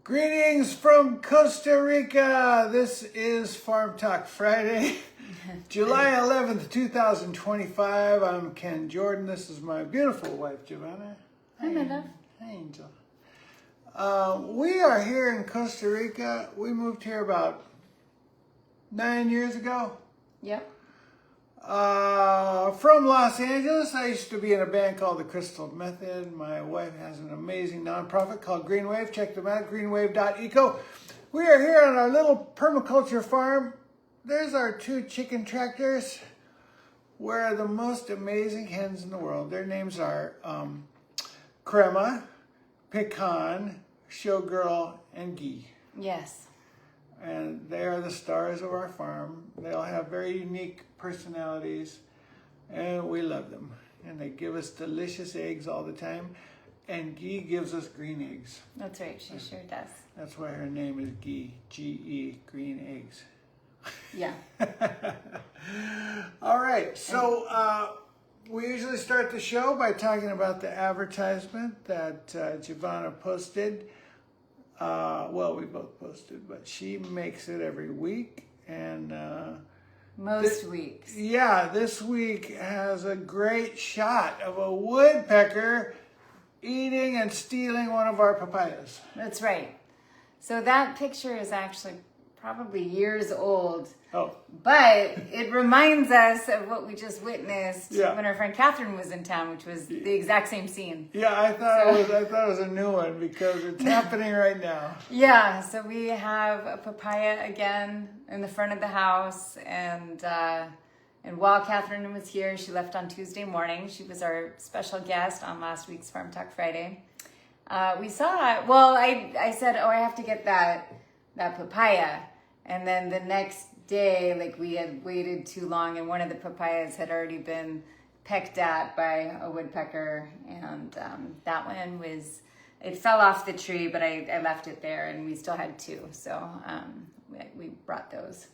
Greetings from Costa Rica. This is Farm Talk Friday, July 11th, 2025. I'm Ken Jordan. This is my beautiful wife, Giovanna. Hi, my love. Hi, Angel. We are here in Costa Rica. We moved here about 9 years ago. Yep. From Los Angeles. I used to be in a band called the Crystal Method. My wife has an amazing nonprofit called Green Wave. Check them out, greenwave.eco. We are here on our little permaculture farm. There's our 2 chicken tractors. We're the most amazing hens in the world. Their names are Crema, Pecan, Showgirl, and Guy. Yes. And they are the stars of our farm. They all have very unique personalities, and we love them. And they give us delicious eggs all the time. And Guy gives us green eggs. That's right. She sure does. That's why her name is Guy, G-E, green eggs. Yeah. All right, so we usually start the show by talking about the advertisement that Giovanna posted. Well, we both posted, but she makes it every week. And Most weeks. yeah, this week has a great shot of a woodpecker eating and stealing one of our papayas. That's right. So that picture is actually probably years old, Oh, but it reminds us of what we just witnessed Yeah. when our friend Catherine was in town, which was the exact same scene. yeah, I thought it was a new one because it's happening right now. Yeah, so we have a papaya again in the front of the house, and while Catherine was here, she left on Tuesday morning. She was our special guest on last week's Farm Talk Friday. We saw it. Well, I said, I have to get that papaya, and then the next day, like, we had waited too long, and one of the papayas had already been pecked at by a woodpecker, and that one it fell off the tree, but I left it there, and we still had 2, so we brought those.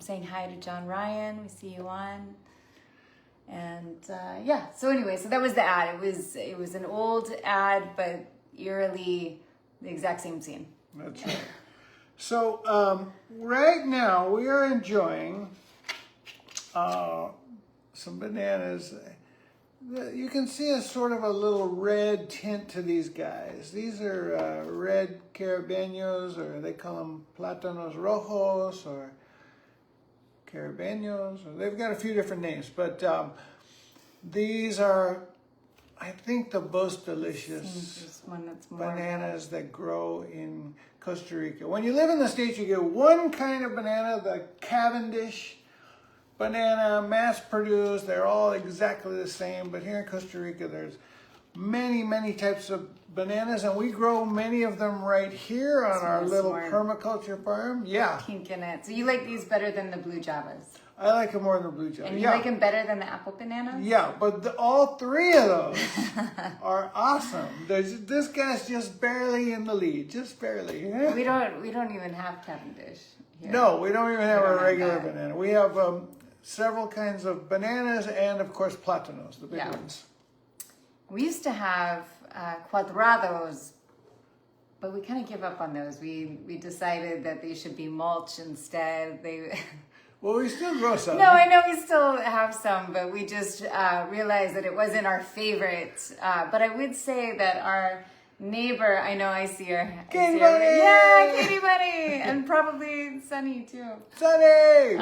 Saying hi to John Ryan, we see you on. And yeah, so anyway, so that was the ad. It was an old ad, but eerily the exact same scene. That's right. So right now we are enjoying some bananas. You can see a sort of a little red tint to these guys. These are red carabaños, or they call them plátanos rojos, or carabaños. Or they've got a few different names, but these are, I think, the most delicious There's one that's more bananas that grow in Costa Rica. When you live in the States, you get one kind of banana, the Cavendish banana, mass produced. They're all exactly the same. But here in Costa Rica, there's many, many types of bananas, and we grow many of them right here on our little permaculture farm. Yeah. kink in it. So you like these better than the blue Javas? I like them more than the blue java. And you like them better than the apple bananas? Yeah, but all 3 of those are awesome. This guy's just barely in the lead, just barely. We don't even have Cavendish here. No, we don't even have We a don't have regular that. banana. We have several kinds of bananas and, of course, plátanos, the big ones. We used to have cuadrados, but we kind of give up on those. We decided that they should be mulch instead. Well, we still grow some. No, I know we still have some, but we just realized that it wasn't our favorite. But I would say that our neighbor, I know I see her. Katie Bunny! Yeah, Katie Bunny! And probably Sunny, too. Sunny!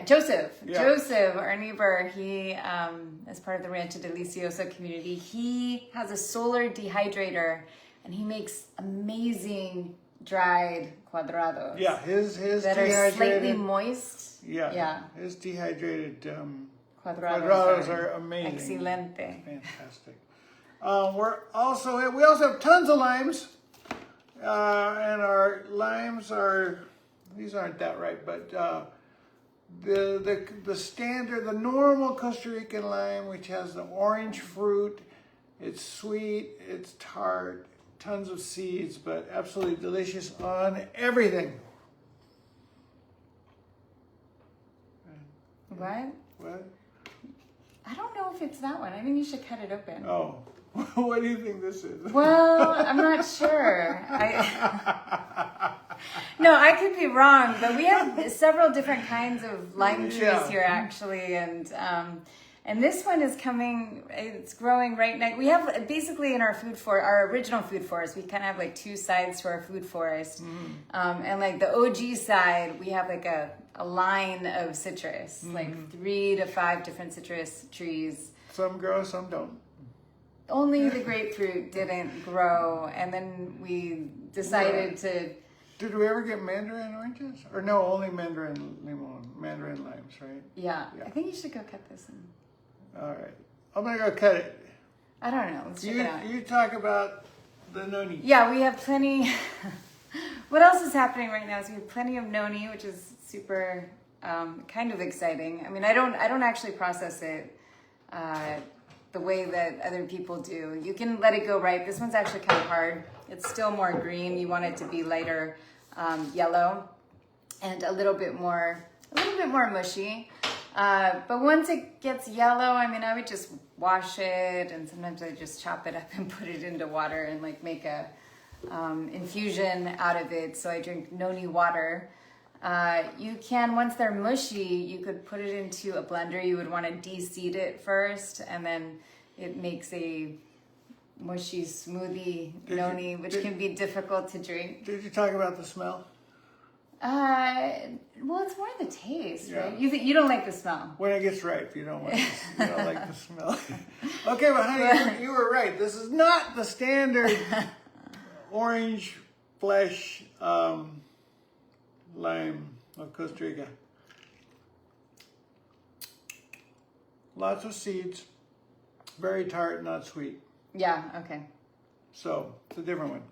Joseph. Yeah. Joseph, our neighbor, he, as part of the Rancho Delicioso community, he has a solar dehydrator, and he makes amazing dried cuadrados. Yeah, his that dehydrated... are slightly moist. Yeah. His dehydrated Cuadrados are amazing. Excelente. Fantastic. We also have tons of limes. And our limes are, these aren't that right, but the standard, the normal Costa Rican lime, which has the orange fruit, it's sweet, it's tart, tons of seeds, but absolutely delicious on everything. What? What? I don't know if it's that one. I think you should cut it open. Oh, What do you think this is? Well, I'm not sure. No, I could be wrong, but we have several different kinds of lime trees Yeah. here, actually, and this one is coming. It's growing right now. We have basically in our our original food forest, we kind of have like two sides to our food forest, and like the OG side, we have like a line of citrus, like 3 to 5 different citrus trees. Some grow, some don't. Only the grapefruit didn't grow, and then we decided to. Did we ever get mandarin oranges? Or no, only mandarin limon, mandarin limes, right? Yeah, Yeah. I think you should go cut this. All right. I'm going to go cut it. I don't know. Let's check it out. You talk about the noni. Yeah, we have plenty. What else is happening right now is we have plenty of noni, which is super kind of exciting. I mean, I don't actually process it the way that other people do. You can let it go right. This one's actually kind of hard. It's still more green. You want it to be lighter yellow and a little bit more mushy. But once it gets yellow, I mean, I would just wash it, and sometimes I just chop it up and put it into water and like make a infusion out of it. So I drink noni water. You can, once they're mushy, you could put it into a blender. You would want to de-seed it first, and then it makes a mushy smoothie noni, which can be difficult to drink. Did you talk about the smell? Well, it's more the taste, Yeah. right? You don't like the smell. When it gets ripe, you don't like the smell. Okay, but honey, you were right. This is not the standard orange flesh lime of Costa Rica. Lots of seeds, very tart, not sweet. Yeah, okay. So it's a different one.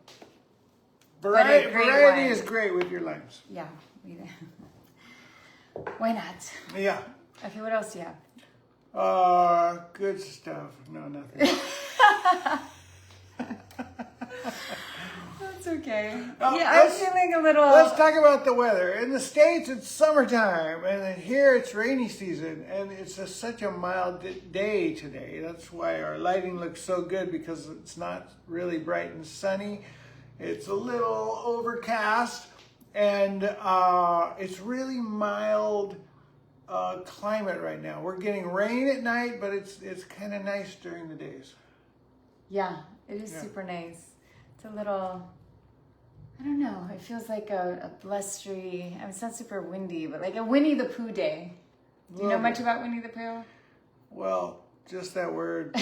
But a great Variety wine. is great with your limes. Yeah. Why not? Yeah. Okay, what else do you have? Good stuff. No, nothing. That's okay. Oh, Yeah, I'm feeling a little. Let's talk about the weather. In the States, it's summertime, and then here it's rainy season, and it's just such a mild day today. That's why our lighting looks so good, because it's not really bright and sunny. It's a little overcast, and it's really mild climate right now. We're getting rain at night, but it's kind of nice during the days. Yeah, it is super nice. It's a little, I don't know, it feels like a blustery, I mean, it's not super windy, but like a Winnie the Pooh day. Do you know much about Winnie the Pooh? Well, just that word,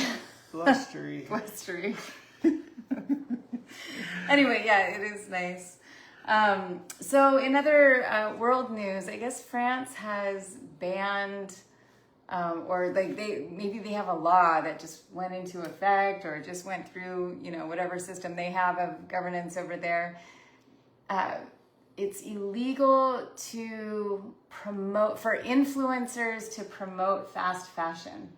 blustery. Blustery. Anyway, yeah, it is nice. So in other world news, I guess France has banned, or like maybe they have a law that just went into effect or just went through, whatever system they have of governance over there. It's illegal for influencers to promote fast fashion.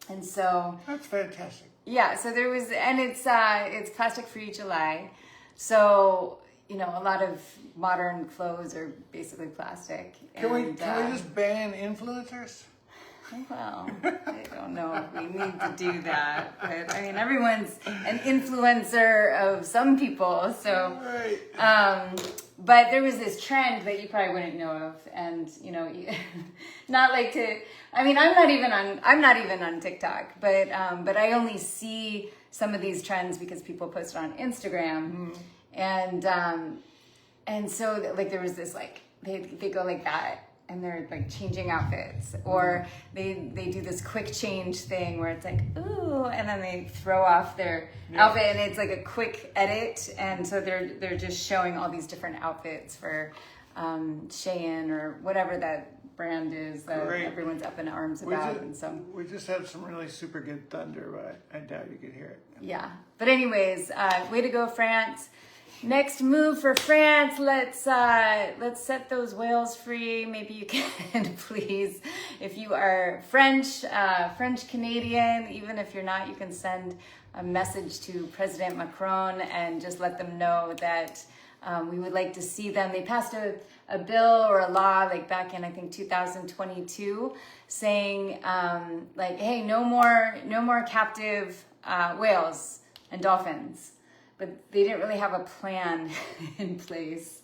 And so That's fantastic. yeah, so there was, and it's Plastic Free July. So, a lot of modern clothes are basically plastic. Can we just ban influencers? Well, I don't know if we need to do that. But I mean, everyone's an influencer of some people. So, Right. but there was this trend that you probably wouldn't know of, and not like to. I mean, I'm not even on TikTok, but I only see some of these trends because people post it on Instagram, and so like there was this like they go like that. And they're like changing outfits, or they do this quick change thing where it's like, ooh, and then they throw off their outfit, and it's like a quick edit, and so they're just showing all these different outfits for Shein or whatever that brand is that everyone's up in arms about, and so we just had some really super good thunder, but I doubt you could hear it. yeah. But anyways, way to go, France. Next move for France, let's set those whales free. Maybe you can, please, if you are French Canadian, even if you're not, you can send a message to President Macron and just let them know that we would like to see them. They passed a bill or a law like back in, I think, 2022 saying like, hey, no more captive whales and dolphins, but they didn't really have a plan in place.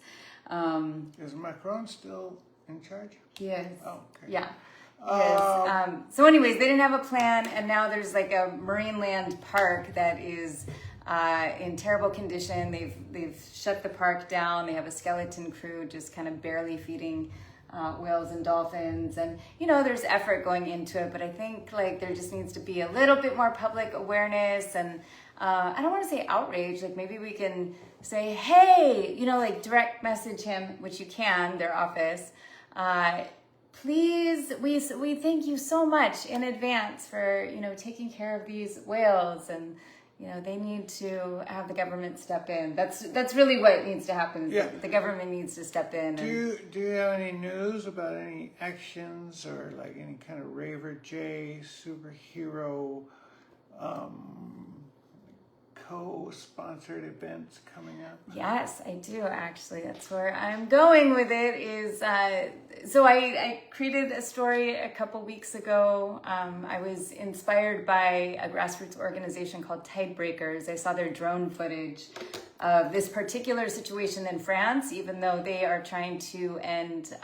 Is Macron still in charge? He is. Oh, okay. Yeah. Yes. So anyways, they didn't have a plan, and now there's like a Marineland park that is in terrible condition. They've shut the park down. They have a skeleton crew just kind of barely feeding whales and dolphins, and there's effort going into it, but I think like there just needs to be a little bit more public awareness, and I don't want to say outrage, like maybe we can say, hey, like direct message him, which you can, their office. Please, we thank you so much in advance for, taking care of these whales, and, they need to have the government step in. That's really what needs to happen. Yeah. The government needs to step in. Do you have any news about any actions or like any kind of Raver J superhero co-sponsored events coming up? Yes, I do actually. That's where I'm going with it. Is so I created a story a couple weeks ago. I was inspired by a grassroots organization called Tidebreakers. I saw their drone footage of this particular situation in France, even though they are trying to end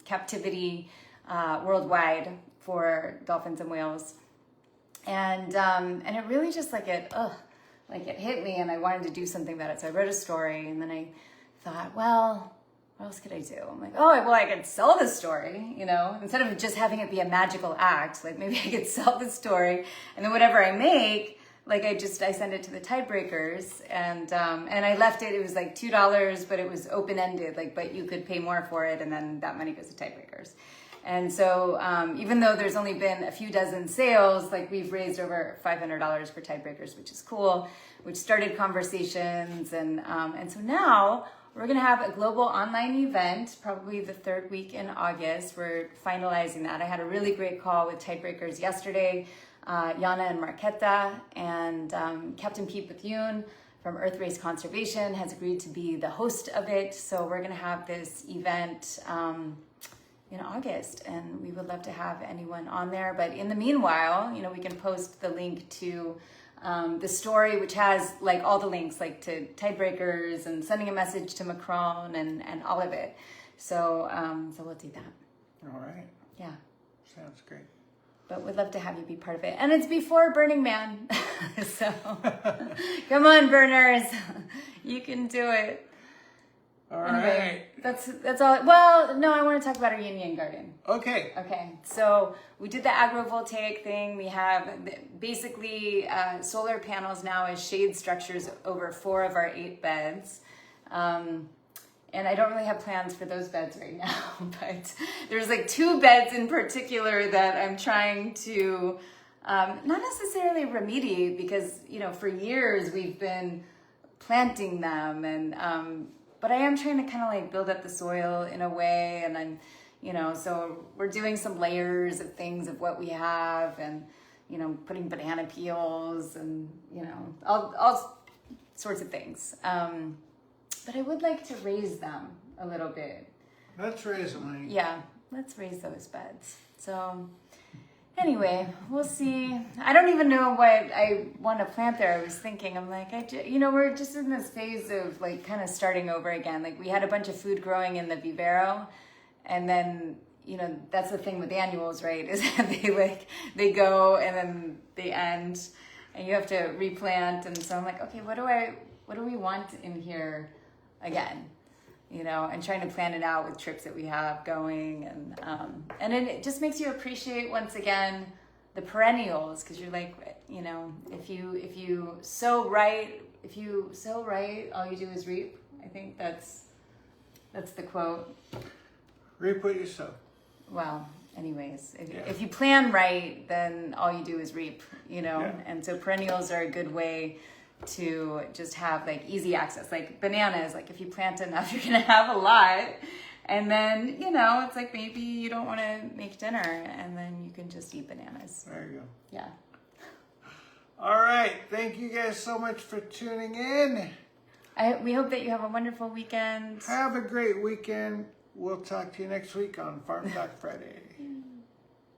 captivity worldwide for dolphins and whales. And it really just like it hit me, and I wanted to do something about it. So I wrote a story, and then I thought, well, what else could I do? I'm like, I could sell this story, instead of just having it be a magical act, like maybe I could sell the story, and then whatever I make, like I send it to the Tidebreakers, and I left it was like $2, but it was open-ended, like, but you could pay more for it, and then that money goes to Tidebreakers. And so even though there's only been a few dozen sales, like we've raised over $500 for Tidebreakers, which is cool, which started conversations. And so now we're going to have a global online event, probably the third week in August. We're finalizing that. I had a really great call with Tidebreakers yesterday, Yana and Marquetta, and Captain Pete Bethune from Earth Race Conservation has agreed to be the host of it. So we're going to have this event in August, and we would love to have anyone on there. But in the meanwhile, we can post the link to the story, which has like all the links, like to Tidebreakers and sending a message to Macron and all of it. So we'll do that. All right. Yeah. Sounds great. But we'd love to have you be part of it. And it's before Burning Man. So come on, burners. You can do it. All Anyway, right. that's all. Well, no, I want to talk about our Yin Yang garden. Okay. Okay, so we did the agrovoltaic thing. We have basically solar panels now as shade structures over 4 of our 8 beds. And I don't really have plans for those beds right now, but there's like 2 beds in particular that I'm trying to not necessarily remediate, because, for years we've been planting them, and but I am trying to kind of like build up the soil in a way, and I'm, so we're doing some layers of things of what we have, and, putting banana peels and, all sorts of things. But I would like to raise them a little bit. Let's raise them, honey. Yeah, let's raise those beds. So anyway, we'll see. I don't even know what I want to plant there. I was thinking, I'm like, we're just in this phase of like kind of starting over again. Like we had a bunch of food growing in the vivero, and then, that's the thing with annuals, right? Is that they go and then they end, and you have to replant. And so I'm like, okay, what do we want in here again? And trying to plan it out with trips that we have going, and then it just makes you appreciate once again the perennials, because you're like, if you sow right, all you do is reap. I think that's the quote. Reap what you sow. Well, anyways, Yeah. if you plan right, then all you do is reap. Yeah. And so perennials are a good way to just have like easy access. Like bananas, like if you plant enough, you're gonna have a lot, and then it's like maybe you don't want to make dinner, and then you can just eat bananas. There you go. Yeah. All right. Thank you guys so much for tuning in. We hope that you have a wonderful weekend. Have a great weekend. We'll talk to you next week on Farm Talk Friday.